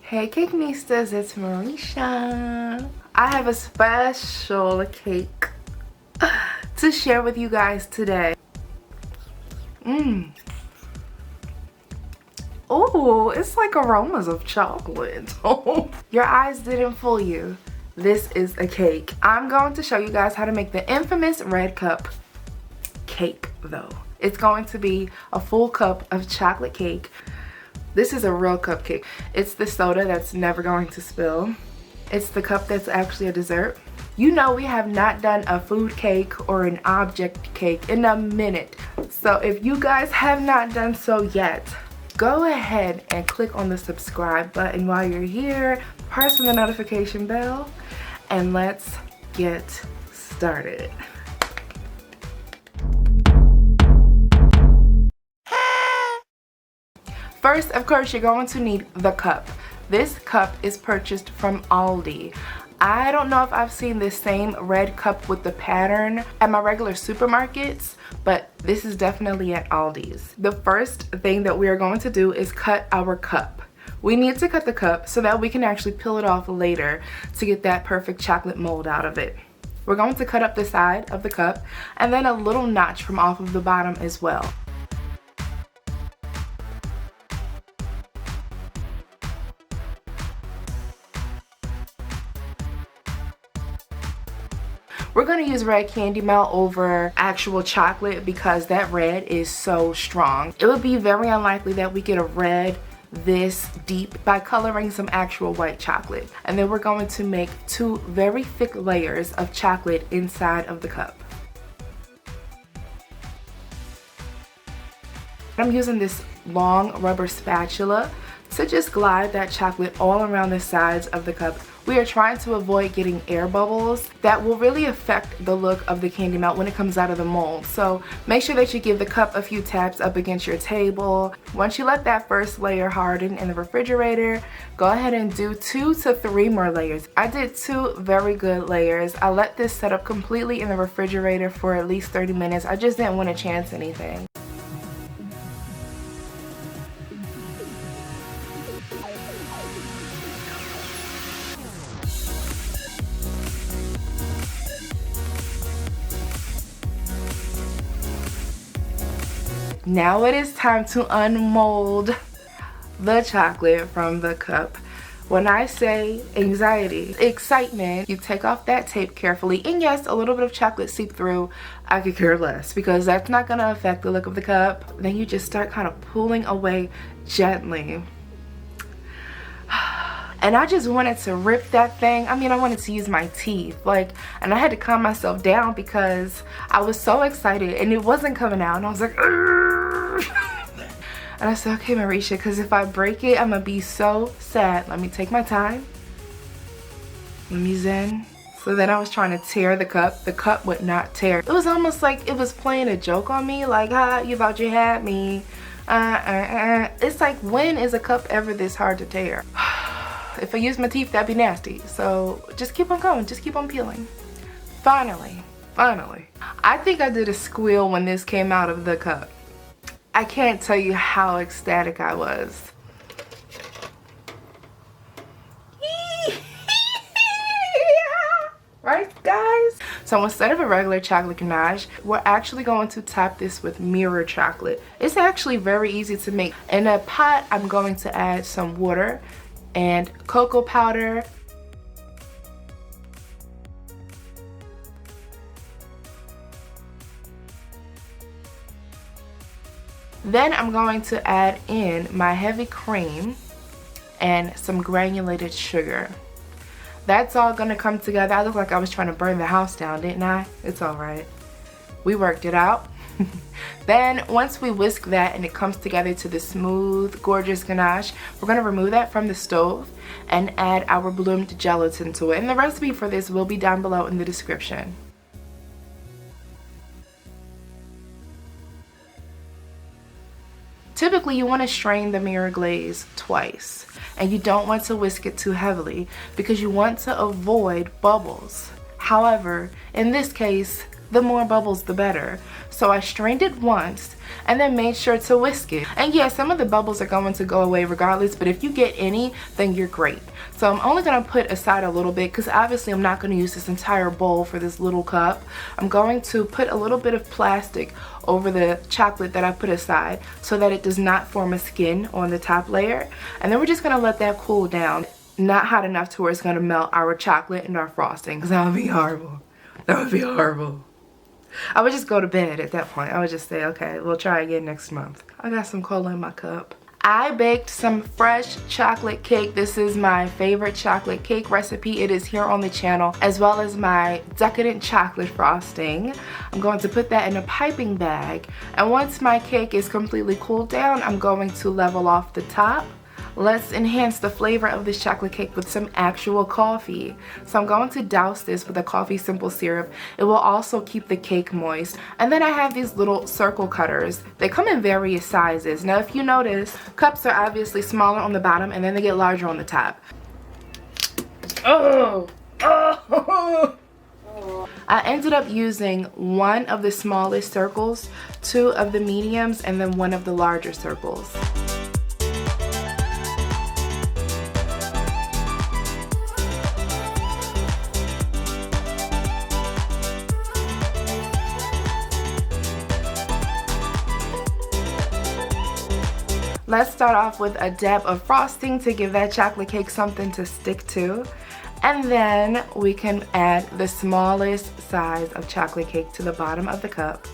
Hey Cakenistas, it's Marisha. I have a special cake to share with you guys today. Oh, it's like aromas of chocolate. Your eyes didn't fool you. This is a cake. I'm going to show you guys how to make the infamous red cup cake though. It's going to be a full cup of chocolate cake. This is a real cupcake. It's the soda that's never going to spill. It's the cup that's actually a dessert. You know we have not done a food cake or an object cake in a minute. So if you guys have not done so yet, go ahead and click on the subscribe button while you're here. Press on the notification bell and let's get started. First, of course, you're going to need the cup. This cup is purchased from Aldi. I don't know if I've seen this same red cup with the pattern at my regular supermarkets, but this is definitely at Aldi's. The first thing that we are going to do is cut our cup. We need to cut the cup so that we can actually peel it off later to get that perfect chocolate mold out of it. We're going to cut up the side of the cup and then a little notch from off of the bottom as well. We're going to use red candy melt over actual chocolate because that red is so strong. It would be very unlikely that we get a red this deep by coloring some actual white chocolate. And then we're going to make two very thick layers of chocolate inside of the cup. I'm using this long rubber spatula to just glide that chocolate all around the sides of the cup. We are trying to avoid getting air bubbles that will really affect the look of the candy melt when it comes out of the mold. So make sure that you give the cup a few taps up against your table. Once you let that first layer harden in the refrigerator, go ahead and do 2 to 3 more layers. I did 2 very good layers. I let this set up completely in the refrigerator for at least 30 minutes. I just didn't want to chance anything. Now it is time to unmold the chocolate from the cup. When I say anxiety, excitement, you take off that tape carefully, and yes, a little bit of chocolate seep through. I could care less because that's not going to affect the look of the cup. Then you just start kind of pulling away gently. And I just wanted to rip that thing. I mean, I wanted to use my teeth, and I had to calm myself down because I was so excited and it wasn't coming out. And I was like, and I said, okay, Marisha, because if I break it, I'm gonna be so sad. Let me take my time. Let me zen. So then I was trying to tear the cup. The cup would not tear. It was almost like it was playing a joke on me, like, ha, you thought you had me. It's like, when is a cup ever this hard to tear? If I use my teeth, that'd be nasty. So just keep on going, just keep on peeling. Finally. I think I did a squeal when this came out of the cup. I can't tell you how ecstatic I was. Right, guys? So instead of a regular chocolate ganache, we're actually going to top this with mirror chocolate. It's actually very easy to make. In a pot, I'm going to add some water and cocoa powder. Then I'm going to add in my heavy cream and some granulated sugar. That's all gonna come together. I look like I was trying to burn the house down, didn't I? It's all right. We worked it out. Then once we whisk that and it comes together to the smooth, gorgeous ganache, we're gonna remove that from the stove and add our bloomed gelatin to it. And the recipe for this will be down below in the description. Typically, you want to strain the mirror glaze twice, and you don't want to whisk it too heavily because you want to avoid bubbles. However, in this case, the more bubbles the better. So I strained it once and then made sure to whisk it. And yeah, some of the bubbles are going to go away regardless, but if you get any, then you're great. So I'm only going to put aside a little bit because obviously I'm not going to use this entire bowl for this little cup. I'm going to put a little bit of plastic over the chocolate that I put aside so that it does not form a skin on the top layer. And then we're just going to let that cool down. Not hot enough to where it's going to melt our chocolate and our frosting, because that would be horrible. That would be horrible. I would just go to bed at that point. I would just say, okay, we'll try again next month. I got some cola in my cup. I baked some fresh chocolate cake. This is my favorite chocolate cake recipe. It is here on the channel, as well as my decadent chocolate frosting. I'm going to put that in a piping bag, and once my cake is completely cooled down, I'm going to level off the top. Let's enhance the flavor of this chocolate cake with some actual coffee. So I'm going to douse this with a coffee simple syrup. It will also keep the cake moist. And then I have these little circle cutters. They come in various sizes. Now if you notice, cups are obviously smaller on the bottom and then they get larger on the top. Oh! Oh! I ended up using one of the smallest circles, two of the mediums, and then one of the larger circles. Let's start off with a dab of frosting to give that chocolate cake something to stick to. And then we can add the smallest size of chocolate cake to the bottom of the cup.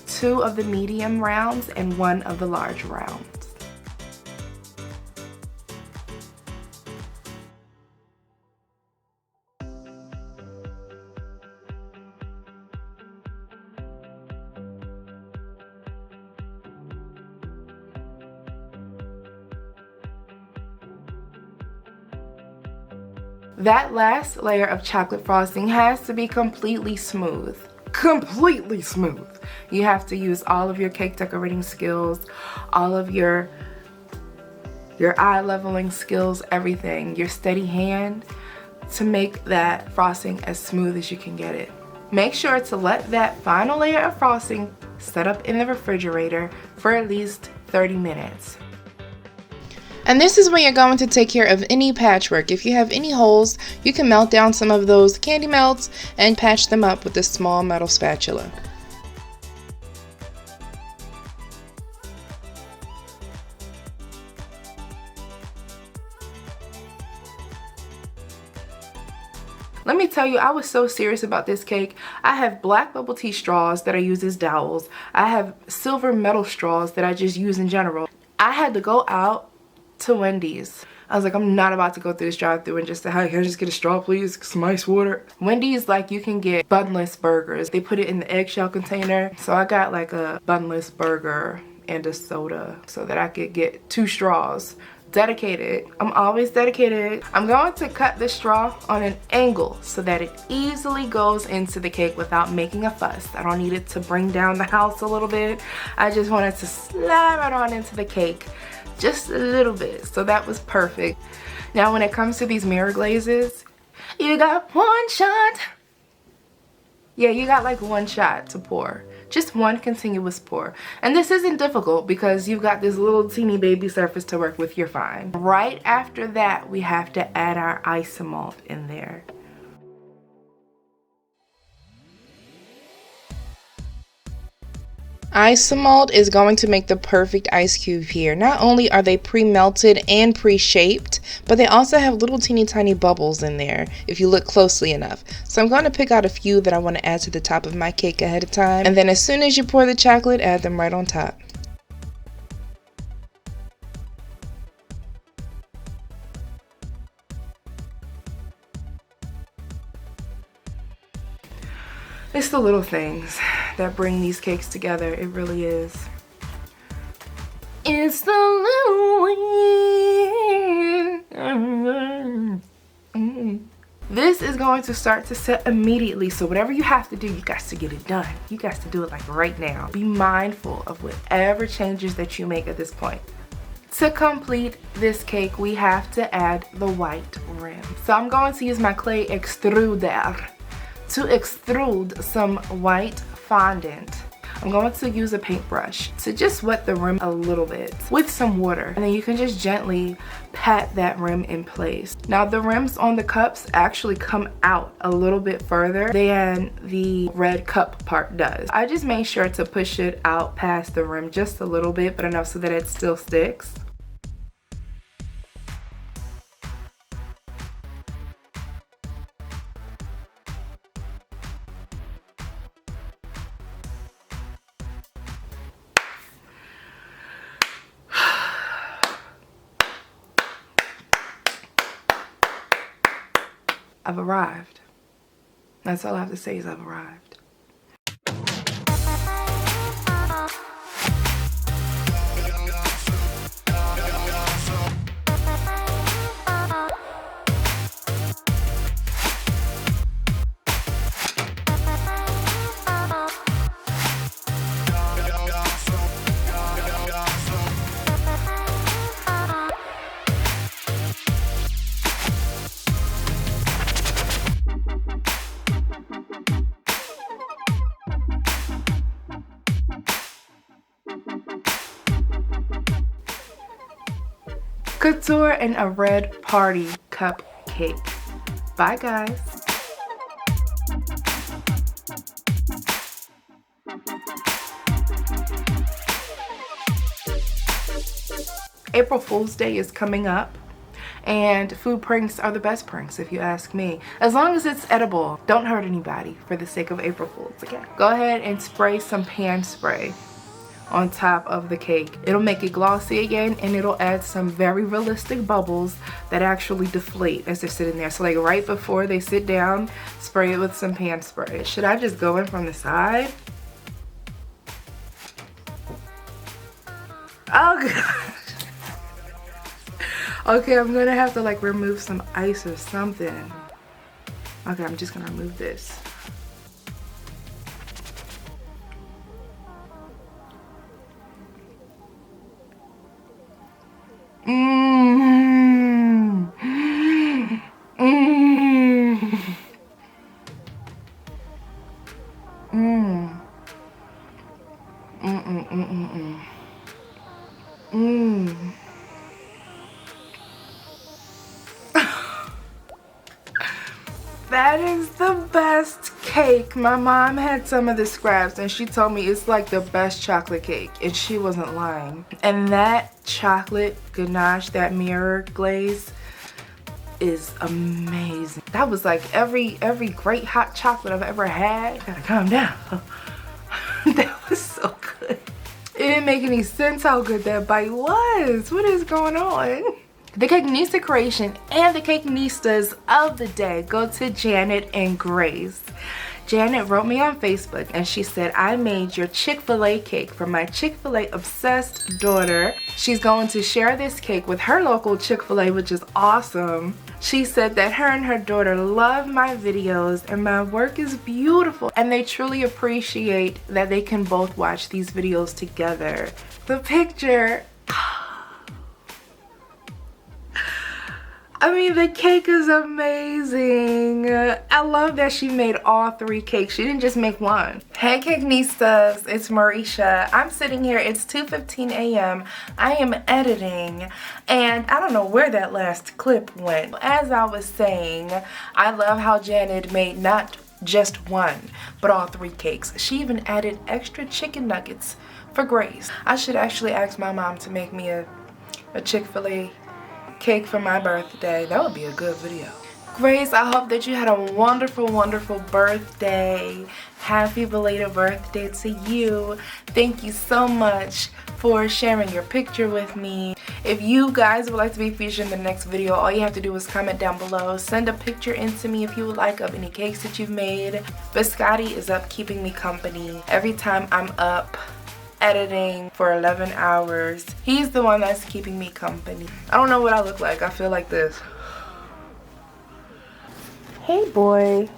Two of the medium rounds and one of the large rounds. That last layer of chocolate frosting has to be completely smooth. Completely smooth. You have to use all of your cake decorating skills, all of your eye leveling skills, everything, your steady hand to make that frosting as smooth as you can get it. Make sure to let that final layer of frosting set up in the refrigerator for at least 30 minutes. And this is when you're going to take care of any patchwork. If you have any holes, you can melt down some of those candy melts and patch them up with this small metal spatula. Let me tell you, I was so serious about this cake. I have black bubble tea straws that I use as dowels. I have silver metal straws that I just use in general. I had to go out to Wendy's. I was like, I'm not about to go through this drive-thru and just say, hi, can I just get a straw please, some ice water? Wendy's, like, you can get bunless burgers. They put it in the eggshell container. So I got like a bunless burger and a soda so that I could get 2 straws. Dedicated. I'm always dedicated. I'm going to cut the straw on an angle so that it easily goes into the cake without making a fuss. I don't need it to bring down the house a little bit. I just want it to slide right on into the cake. Just a little bit. So that was perfect. Now when it comes to these mirror glazes, you got one shot. Yeah, you got like one shot to pour. Just one continuous pour. And this isn't difficult because you've got this little teeny baby surface to work with, you're fine. Right after that, we have to add our isomalt in there. Isomalt is going to make the perfect ice cube here. Not only are they pre-melted and pre-shaped, but they also have little teeny tiny bubbles in there if you look closely enough. So I'm going to pick out a few that I want to add to the top of my cake ahead of time. And then as soon as you pour the chocolate, add them right on top. It's the little things that bring these cakes together. It really is. It's the little things. This This is going to start to set immediately, so whatever you have to do, you got to get it done. You got to do it like right now. Be mindful of whatever changes that you make at this point. To complete this cake, we have to add the white rim. So I'm going to use my clay extruder to extrude some white fondant. I'm going to use a paintbrush to just wet the rim a little bit with some water, and then you can just gently pat that rim in place. Now the rims on the cups actually come out a little bit further than the red cup part does. I just made sure to push it out past the rim just a little bit, but enough so that it still sticks. I've arrived. That's all I have to say is I've arrived. Couture and a red party cupcake. Bye guys. April Fool's Day is coming up, and food pranks are the best pranks if you ask me. As long as it's edible, don't hurt anybody for the sake of April Fool's, okay? Go ahead and spray some pan spray on top of the cake. It'll make it glossy again, and it'll add some very realistic bubbles that actually deflate as they're sitting there. So like right before they sit down, spray it with some pan spray. Should I just go in from the side? Oh gosh. Okay, I'm gonna have to like remove some ice or something. Okay, I'm just gonna remove this. That is the best cake. My mom had some of the scraps and she told me it's like the best chocolate cake, and she wasn't lying. And that chocolate ganache, that mirror glaze, is amazing. That was like every great hot chocolate I've ever had. Gotta calm down. That was so good. It didn't make any sense how good that bite was. What is going on? The cake niece decoration and the cake nistas of the day go to Janet and Grace. Janet wrote me on Facebook and she said, I made your Chick-fil-A cake for my Chick-fil-A obsessed daughter. She's going to share this cake with her local Chick-fil-A, which is awesome. She said that her and her daughter love my videos and my work is beautiful, and they truly appreciate that they can both watch these videos together. The picture, I mean, the cake is amazing. I love that she made all 3 cakes. She didn't just make one. Hey Cakenistas, it's Marisha. I'm sitting here, it's 2:15 a.m. I am editing, and I don't know where that last clip went. As I was saying, I love how Janet made not just one, but all 3 cakes. She even added extra chicken nuggets for Grace. I should actually ask my mom to make me a Chick-fil-A cake for my birthday. That would be a good video. Grace, I hope that you had a wonderful, wonderful birthday. Happy belated birthday to you. Thank you so much for sharing your picture with me. If you guys would like to be featured in the next video, all you have to do is comment down below. Send a picture in to me if you would like of any cakes that you've made. But Scotty is up keeping me company every time I'm up editing for 11 hours. He's the one that's keeping me company. I don't know what I look like. I feel like this. Hey, boy.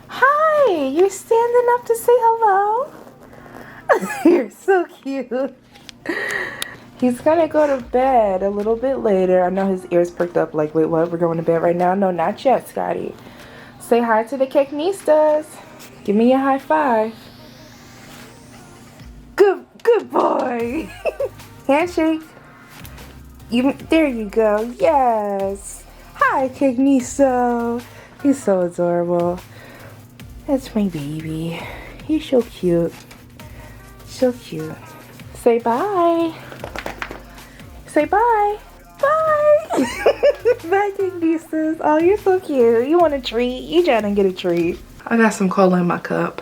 Hi, you're standing up to say hello? You're so cute. He's gonna go to bed a little bit later. I know his ears perked up like, wait, what? We're going to bed right now? No, not yet, Scotty. Say hi to the Cakenistas. Give me a high five. Good boy. Handshake. There you go. Yes. Hi, Cakenista. He's so adorable. That's my baby. He's so cute. So cute. Say bye. Say bye. Bye. Bye, Cakenistas. Oh, you're so cute. You want a treat? You trying to get a treat. I got some cola in my cup.